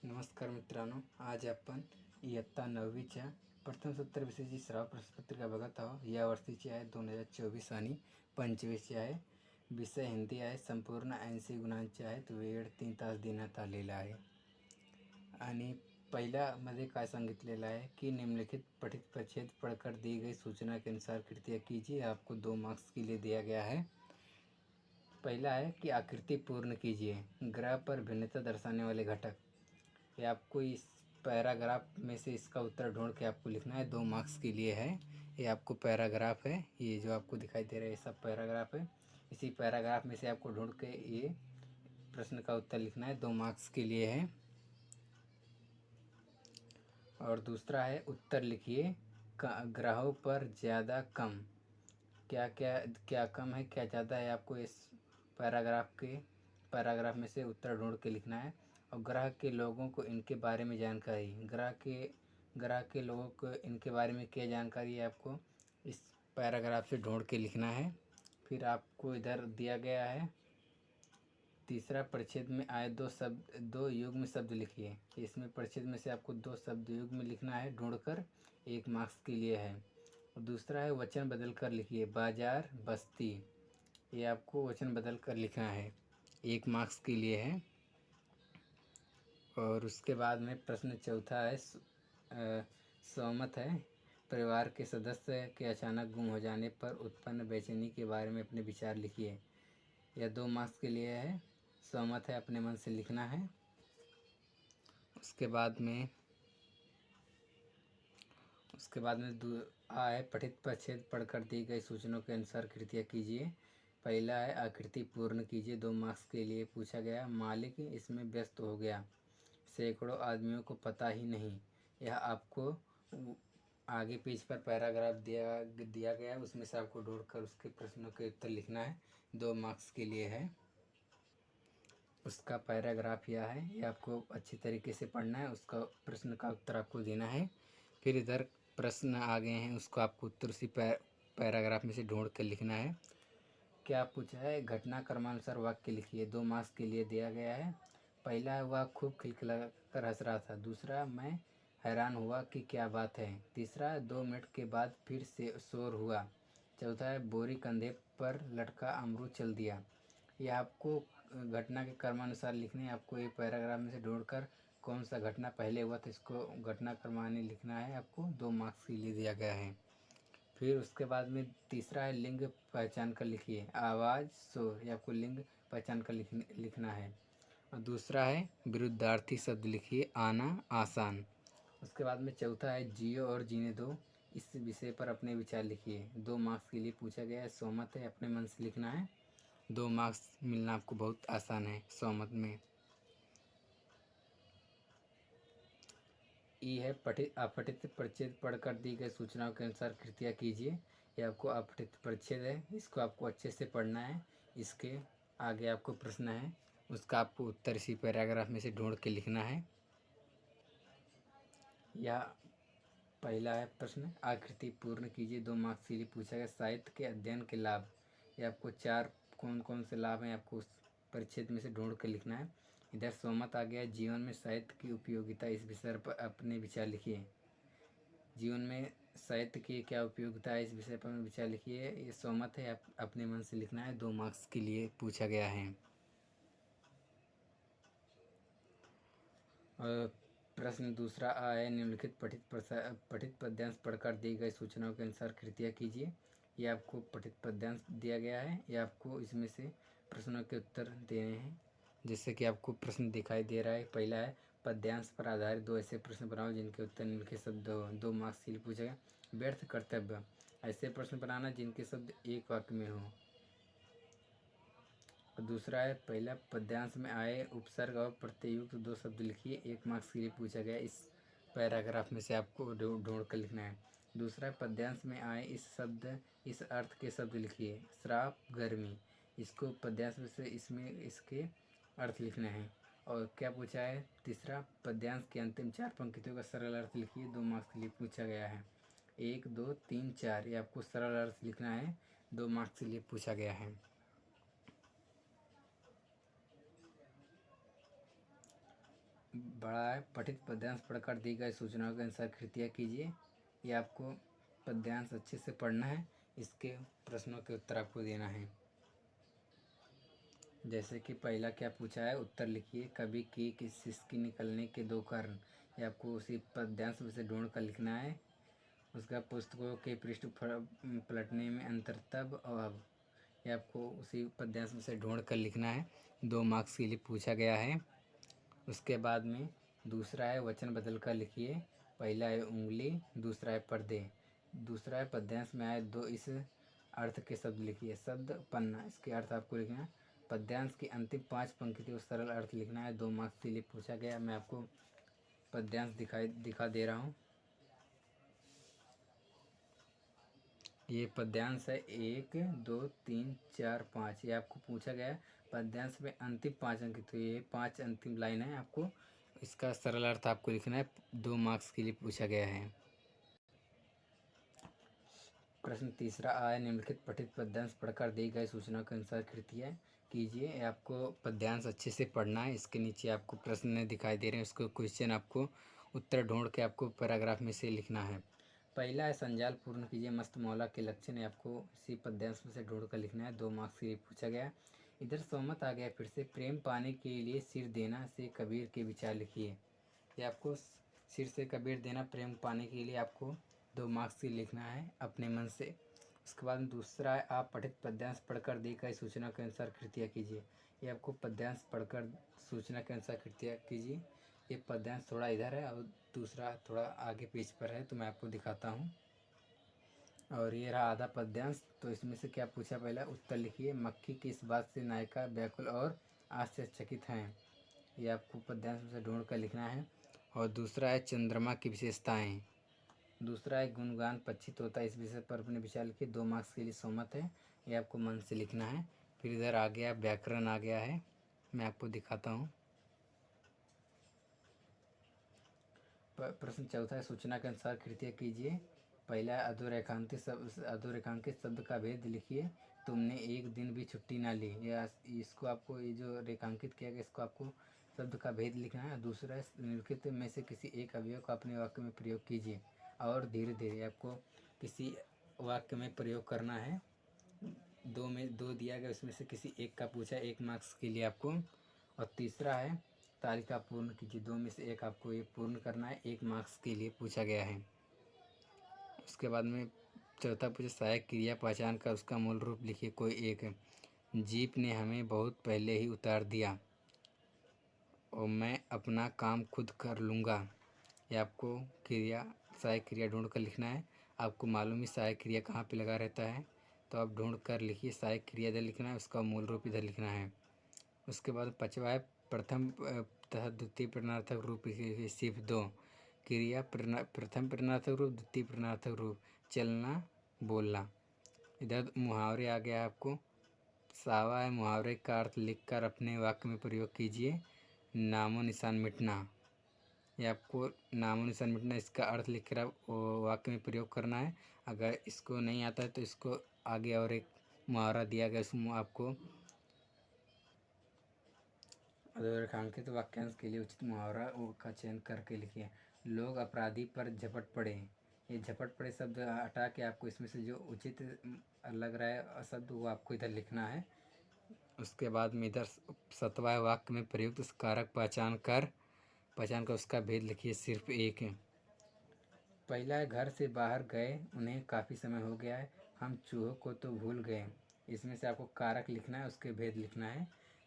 नमस्कार मित्रांनो, आज आपण इयत्ता 9वीच्या प्रथम सत्र विषयाची सराव प्रश्नपत्रिका बघत आहोत. या वर्षीची आहे 2024 आणि 25ची आहे. विषय हिंदी आहे. संपूर्ण 80 गुणांचे आहेत. वेळ 3 तास देण्यात आलेला आहे. आणि पहिल्यामध्ये काय सांगितलेलं आहे की निम्नलिखित पठित परिच्छेद पढ़कर दी गई सूचना के अनुसार कृतियाँ कीजिए. आपको 2 मार्क्स के लिए दिया गया है. पहला है कि आकृति पूर्ण कीजिए. ग्रह पर भिन्नता दर्शाने वाले घटक. ये आपको इस पैराग्राफ में से इसका उत्तर ढूंढ के आपको लिखना है. 2 मार्क्स के लिए है. ये आपको पैराग्राफ है. ये जो आपको दिखाई दे रहा है ये सब पैराग्राफ है. इसी पैराग्राफ में से आपको ढूंढ के ये प्रश्न का उत्तर लिखना है. 2 मार्क्स के लिए है. और दूसरा है उत्तर लिखिए. ग्रहों पर ज़्यादा कम. क्या कम है क्या ज़्यादा है, आपको इस पैराग्राफ में से उत्तर ढूंढ के लिखना है. और ग्रह के लोगों को इनके बारे में जानकारी. ग्रह के लोगों को इनके बारे में क्या जानकारी है, आपको इस पैराग्राफ से ढूंढ के लिखना है. फिर आपको इधर दिया गया है तीसरा परिच्छेद में आए 2 युग्म शब्द लिखिए. इसमें परिच्छेद में से आपको 2 शब्द युग्म लिखना है ढूंढकर. 1 मार्क्स के लिए है. और दूसरा है वचन बदल कर लिखिए. बाजार, बस्ती. ये आपको वचन बदल कर लिखना है. 1 मार्क्स के लिए है. और उसके बाद में प्रश्न चौथा है सहमत है. परिवार के सदस्य के अचानक गुम हो जाने पर उत्पन्न बेचैनी के बारे में अपने विचार लिखिए. यह 2 मार्क्स के लिए है. सहमत है अपने मन से लिखना है. उसके बाद में है पठित परिच्छेद पढ़कर दी गई सूचनाओं के अनुसार कृतियाँ कीजिए. पहला है आकृति पूर्ण कीजिए. 2 मार्क्स के लिए पूछा गया. मालिक इसमें व्यस्त हो गया. सैकड़ों आदमियों को पता ही नहीं. यह आपको आगे पेज पर पैराग्राफ दिया गया है, उसमें से आपको ढूंढकर उसके प्रश्नों के उत्तर लिखना है. 2 मार्क्स के लिए है. उसका पैराग्राफ यह है. ये आपको अच्छी तरीके से पढ़ना है. उसका प्रश्न का उत्तर आपको देना है. फिर इधर प्रश्न आ गए हैं, उसको आपको उत्तर उसी पैराग्राफ में से ढूंढ कर लिखना है. क्या पूछा है, घटना क्रमानुसार वाक्य लिखिए. 2 मार्क्स के लिए दिया गया है. पहला, वह खूब खिलखिला कर हंस रहा था. दूसरा, मैं हैरान हुआ कि क्या बात है. तीसरा, 2 मिनट के बाद फिर से शोर हुआ. चौथा है, बोरी कंधे पर लटका अमरूद चल दिया. यह आपको घटना के क्रमानुसार लिखने हैं. आपको ये पैराग्राफ में से ढूंढकर कौन सा घटना पहले हुआ था इसको घटना क्रमानुसार लिखना है. आपको 2 मार्क्स के लिए दिया गया है. फिर उसके बाद में तीसरा है लिंग पहचान कर लिखिए. आवाज़, शोर. ये आपको लिंग पहचान कर लिखना है. और दूसरा है विरुद्धार्थी शब्द लिखिए. आना, आसान. उसके बाद में चौथा है जियो और जीने दो. इस विषय पर अपने विचार लिखिए. 2 मार्क्स के लिए पूछा गया है. सहमत है अपने मन से लिखना है. 2 मार्क्स मिलना आपको बहुत आसान है सहमत में. ई है अपठित परिच्छेद पढ़कर दी गई सूचनाओं के अनुसार कृतियाँ कीजिए. ये आपको अपठित परिच्छेद है, इसको आपको अच्छे से पढ़ना है. इसके आगे आपको प्रश्न है, उसका आपको उत्तर इसी पैराग्राफ में से ढूंढ के लिखना है. यह पहला है प्रश्न, आकृति पूर्ण कीजिए. 2 मार्क्स के लिए पूछा गया. साहित्य के अध्ययन के लाभ. ये आपको 4 कौन कौन से लाभ हैं आपको उस परिच्छेद में से ढूंढ कर लिखना है. इधर सहमत आ गया. जीवन में साहित्य की उपयोगिता. इस विषय पर अपने विचार लिखिए. जीवन में साहित्य की क्या उपयोगिता है, इस विषय पर विचार लिखिए. ये सहमत है अपने मन से लिखना है. 2 मार्क्स के लिए पूछा गया है. और प्रश्न दूसरा है निम्नलिखित पठित पद्यांश पढ़कर दी गई सूचनाओं के अनुसार कृतियाँ कीजिए. ये आपको पठित पद्यांश दिया गया है. ये आपको इसमें से प्रश्नों के उत्तर देने हैं. जैसे कि आपको प्रश्न दिखाई दे रहा है. पहला है पद्यांश पर आधारित 2 ऐसे प्रश्न बनाओ जिनके उत्तर निम्नलिखित शब्द हो. 2 मार्क्स के लिए पूछा गया. व्यर्थ कर्तव्य. ऐसे प्रश्न बनाना जिनके शब्द एक वाक्य में हो. दूसरा है पहला पद्यांश में आए उपसर्ग और प्रत्ययुक्त 2 शब्द लिखिए. 1 मार्क्स के लिए पूछा गया. इस पैराग्राफ में से आपको ढूंढ कर लिखना है. दूसरा पद्यांश में आए इस अर्थ के शब्द लिखिए. श्राप, गर्मी. इसको पद्यांश में से इसके अर्थ लिखने हैं. और क्या पूछा है, तीसरा पद्यांश की अंतिम 4 पंक्तियों का सरल अर्थ लिखिए. 2 मार्क्स के लिए पूछा गया है. 1, 2, 3, 4 ये आपको सरल अर्थ लिखना है. 2 मार्क्स के लिए पूछा गया है. बड़ा है। पठित पद्यांश पढ़कर दी गई सूचनाओं के अनुसार कृतियाँ कीजिए। ये आपको पद्यांश अच्छे से पढ़ना है, इसके प्रश्नों के उत्तर आपको देना है। जैसे कि पहला क्या पूछा है, उत्तर लिखिए। कभी की किस सिसकी निकलने के दो कारण, ये आपको उसी पद्यांश में से ढूंढ कर लिखना है। उसका पुस्तकों के पृष्ठ पलटने में अंतर तब और अब, ये आपको उसी पद्यांश में से ढूंढ कर लिखना है। 2 मार्क्स के लिए पूछा गया है। उसके बाद में दूसरा है वचन बदल कर लिखिए। पहला है उंगली, दूसरा है पर्दे। दूसरा है पद्यांश में आए दो इस अर्थ के शब्द लिखिए। शब्द पन्ना, इसके अर्थ आपको लिखना है। पद्यांश की अंतिम 5 पंक्तियों सरल अर्थ लिखना है। 2 मार्क्स के लिए पूछा गया। मैं आपको पद्यांश दिखा दे रहा हूँ। ये पद्यांश है 1 2 3 4 5, ये आपको पूछा गया है। पद्यांश में अंतिम 5 अंक, तो ये 5 अंतिम लाइन है। आपको इसका सरल अर्थ आपको लिखना है। 2 मार्क्स के लिए पूछा गया है। प्रश्न तीसरा आया, निम्नलिखित पठित पद्यांश पढ़कर दी गई सूचनाओं के अनुसार कृतियाँ कीजिए। आपको पद्यांश अच्छे से पढ़ना है। इसके नीचे आपको प्रश्न दिखाई दे रहे हैं, उसको क्वेश्चन आपको उत्तर ढूंढ के आपको पैराग्राफ में से लिखना है। पहला है संजाल पूर्ण कीजिए मस्त मौला के लक्षण, आपको इसी पद्यांश में से ढूंढ कर लिखना है। 2 मार्क्स के लिए पूछा गया। इधर सोमत आ गया फिर से, प्रेम पाने के लिए सिर देना से कबीर के विचार लिखिए। ये आपको सिर से कबीर देना, प्रेम पाने के लिए आपको 2 मार्क्स के लिखना है अपने मन से। उसके बाद दूसरा है, आप पठित पद्यांश पढ़कर दी गई सूचना के अनुसार कृतियाँ कीजिए। ये आपको पद्यांश पढ़कर सूचना के अनुसार कृतियाँ कीजिए। ये पद्यांश थोड़ा इधर है और दूसरा थोड़ा आगे पेज पर है, तो मैं आपको दिखाता हूँ। और ये रहा आधा पद्यांश। तो इसमें से क्या पूछा, पहला उत्तर लिखिए। मक्खी की इस बात से नायिका व्याकुल और आश्चर्यचकित हैं, ये आपको पद्यांश में से ढूंढ कर लिखना है। और दूसरा है चंद्रमा की विशेषताएं। दूसरा है गुणगान पक्षी तोता, इस विषय पर अपने विचार लिखिए। 2 मार्क्स के लिए सहमत है, ये आपको मन से लिखना है। फिर इधर आ गया व्याकरण आ गया है, मैं आपको दिखाता हूँ। प्रश्न चौथा है, सूचना के अनुसार कृतियाँ कीजिए। पहला है अधोरेखांकित शब्द का भेद लिखिए। तुमने एक दिन भी छुट्टी ना ली, या इसको आपको, ये जो रेखांकित किया गया इसको आपको शब्द का भेद लिखना है। दूसरा है, निम्नलिखित में से किसी एक अवयव को अपने वाक्य में प्रयोग कीजिए। और धीरे धीरे आपको किसी वाक्य में प्रयोग करना है। 2 दिया गया, उसमें से किसी एक का पूछा, 1 मार्क्स के लिए आपको। और तीसरा है तालिका पूर्ण कीजिए। 2 में से एक आपको ये पूर्ण करना है, 1 मार्क्स के लिए पूछा गया है। उसके बाद में चौथा पूछा, सहायक क्रिया पहचान कर उसका मूल रूप लिखिए कोई एक। जीप ने हमें बहुत पहले ही उतार दिया और मैं अपना काम खुद कर लूँगा। ये आपको क्रिया, सहायक क्रिया ढूंढ कर लिखना है। आपको मालूम ही सहायक क्रिया कहाँ पे लगा रहता है, तो आप ढूंढ कर लिखिए। सहायक क्रिया इधर लिखना है, उसका मूल रूप इधर लिखना है। उसके बाद पाँचवा है, प्रथम तथा द्वितीय प्रेरणार्थक रूप सिर्फ 2 क्रिया, प्रथम प्रेरणार्थक रूप, द्वितीय प्रेरणार्थक रूप, चलना बोलना। इधर मुहावरे आ गया आपको। सावा है, मुहावरे का अर्थ लिखकर अपने वाक्य में प्रयोग कीजिए। नामो निशान मिटना, ये आपको नामो निशान मिटना, इसका अर्थ लिख कर वाक्य में प्रयोग करना है। अगर इसको नहीं आता है तो इसको आगे और एक मुहावरा दिया गया, उसमें आपको अधोरेखांकित वाक्यांश के लिए उचित मुहावरा का चयन करके लिखिए। लोग अपराधी पर झपट पड़े, ये झपट पड़े शब्द हटा के आपको इसमें से जो उचित लग रहा है शब्द वो आपको इधर लिखना है। उसके बाद में इधर 7वां वाक्य में प्रयुक्त कारक पहचान कर उसका भेद लिखिए सिर्फ एक। पहला है, घर से बाहर गए उन्हें काफ़ी समय हो गया है, हम चूहों को तो भूल गए। इसमें से आपको कारक लिखना है, उसके भेद लिखना है।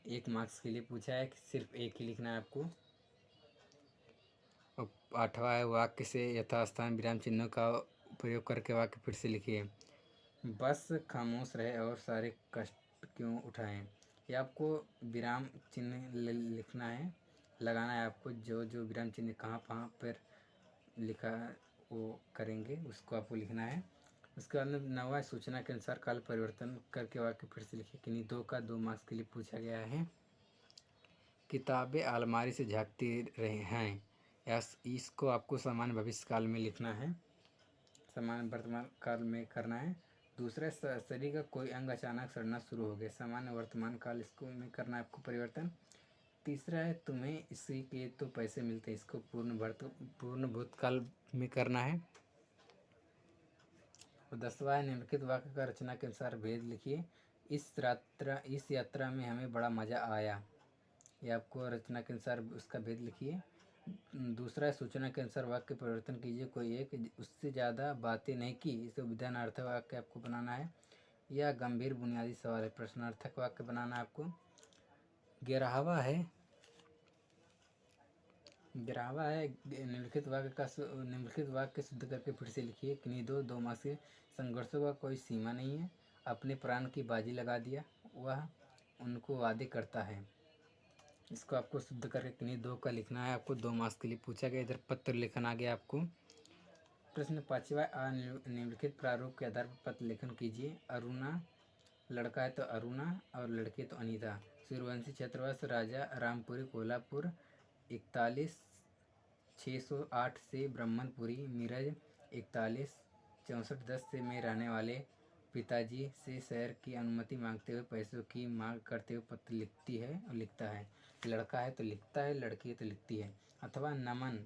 1 मार्क्स के लिए पूछा है कि सिर्फ एक ही लिखना है आपको। और 8वां है, वाक्य से यथास्थान विराम चिन्हों का प्रयोग करके वाक्य फिर से लिखिए। बस खामोश रहे और सारे कष्ट क्यों उठाएं, ये आपको विराम चिन्ह लिखना है, लगाना है आपको। जो जो विराम चिन्ह कहाँ कहाँ पर लिखा वो करेंगे उसको आपको लिखना है। उसके बाद में 9वां, सूचना के अनुसार काल परिवर्तन करके वाक्य फिर से लिखिए। किन्हीं 2 का 2 मार्क्स के लिए पूछा गया है। किताबें अलमारी से झाँकती रहे हैं, या इसको आपको सामान्य भविष्य काल में लिखना है, सामान्य वर्तमान काल में करना है। दूसरा, शरीर का कोई अंग अचानक सड़ना शुरू हो गया, सामान्य वर्तमान काल इसको में करना है आपको परिवर्तन। तीसरा है तुम्हें इसी के तो पैसे मिलते हैं, इसको पूर्ण भूतकाल में करना है। और 10वां है निम्नलिखित वाक्य का रचना के अनुसार भेद लिखिए। इस यात्रा में हमें बड़ा मज़ा आया। ये आपको रचना के अनुसार उसका भेद लिखिए। दूसरा है सूचना के अनुसार वाक्य परिवर्तन कीजिए। कोई एक उससे ज़्यादा बातें नहीं की, इसे विधानार्थक वाक्य आपको बनाना है। यह गंभीर बुनियादी सवाल है, प्रश्नार्थक वाक्य बनाना है आपको। 11वां है निम्नलिखित वाक्य सिद्ध करके फिर से लिखिए। किन्हीं दो मार्क्स के संघर्षों का कोई सीमा नहीं है। अपने प्राण की बाजी लगा दिया, वह उनको वादे करता है। इसको आपको सिद्ध करके किन्हीं दो का लिखना है। आपको 2 मार्क्स के लिए पूछा गया। इधर पत्र लेखन आ गया आपको। प्रश्न 5वां निम्नलिखित प्रारूप के आधार पर पत्र लेखन कीजिए। अरुणा, लड़का है तो अरुणा और लड़की है तो अनीता। सूर्यवंशी छत्रवास राजा रामपुरी कोल्हापुर 41-608 से ब्रह्मनपुरी मिरज 41-6410 से में रहने वाले पिताजी से सैर की अनुमति मांगते हुए पैसों की मांग करते हुए पत्र लिखती है और लिखता है। लड़का है तो लिखता है, लड़की है तो लिखती है। अथवा नमन,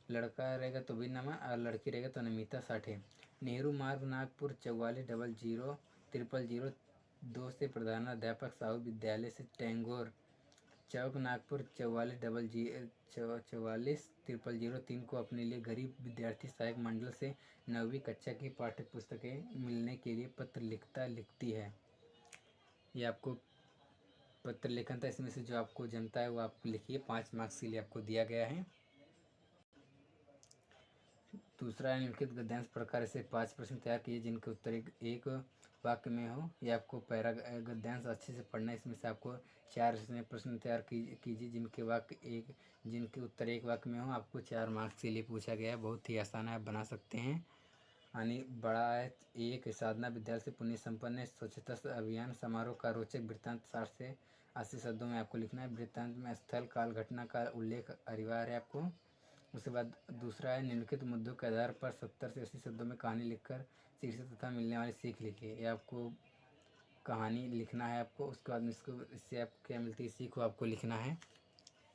लड़का रहेगा तो भी नमन और लड़की रहेगा तो नमिता साठे। नेहरू मार्ग नागपुर 44000000 से प्रधानाध्यापक साहू विद्यालय से टैंगोर चौक नागपुर 440003 को अपने लिए गरीब विद्यार्थी सहायक मंडल से 9वीं कक्षा की पाठ्य पुस्तकें मिलने के लिए पत्र लिखती है। ये आपको पत्र लेखन था, इसमें से जो आपको जमता है वो आप लिखिए। 5 मार्क्स के लिए आपको दिया गया है। दूसरा निम्नलिखित गद्यांश प्रकार से 5 प्रश्न तैयार कीजिए जिनके उत्तर एक वाक्य में हो। ये आपको गद्यांश अच्छे से पढ़ना है। इसमें से आपको 4 प्रश्न तैयार कीजिए जिनके उत्तर एक वाक्य में हो। आपको 4 मार्क्स के लिए पूछा गया है। बहुत ही आसान है, आप बना सकते हैं। यानी बड़ा है। एक साधना विद्यालय से पुण्य संपन्न स्वच्छता अभियान समारोह का रोचक वृत्तांत 60 से 80 शब्दों में आपको लिखना है। वृत्तांत में स्थल काल घटना का उल्लेख अनिवार्य है आपको। उसके बाद दूसरा है निम्नलिखित मुद्दों के आधार पर 70 से 80 शब्दों में कहानी लिखकर शीर्षक तथा मिलने वाली सीख लिखिए। ये आपको कहानी लिखना है आपको। उसके बाद में इससे आपको क्या मिलती है सीख, वो आपको लिखना है।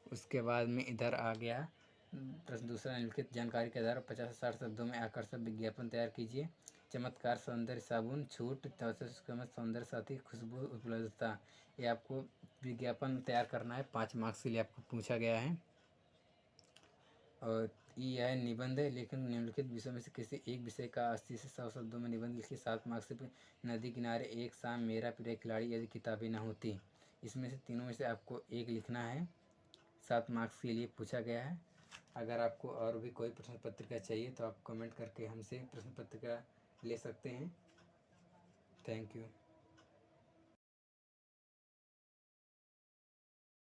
उसके बाद में इधर आ गया प्रश्न दूसरा, निम्नलिखित जानकारी के आधार पर 50 से 60 शब्दों में आकर्षक विज्ञापन तैयार कीजिए। चमत्कार सौंदर्य साबुन छूट 64 सौंदर्य साथी खुशबू उपलब्धता। ये आपको विज्ञापन तैयार करना है। 5 मार्क्स के लिए आपको पूछा गया है। और यह निबंध है, लेकिन निम्नलिखित विषयों में से किसी एक विषय का 80 से 100 शब्दों में निबंध लिखिए। 7 मार्क्स से नदी किनारे एक शाम मेरा प्रिय खिलाड़ी यदि किताबें न होती। इसमें से तीनों में से आपको एक लिखना है। 7 मार्क्स के लिए पूछा गया है। अगर आपको और भी कोई प्रश्न पत्रिका चाहिए तो आप कमेंट करके हमसे प्रश्न पत्रिका ले सकते हैं। Thank you.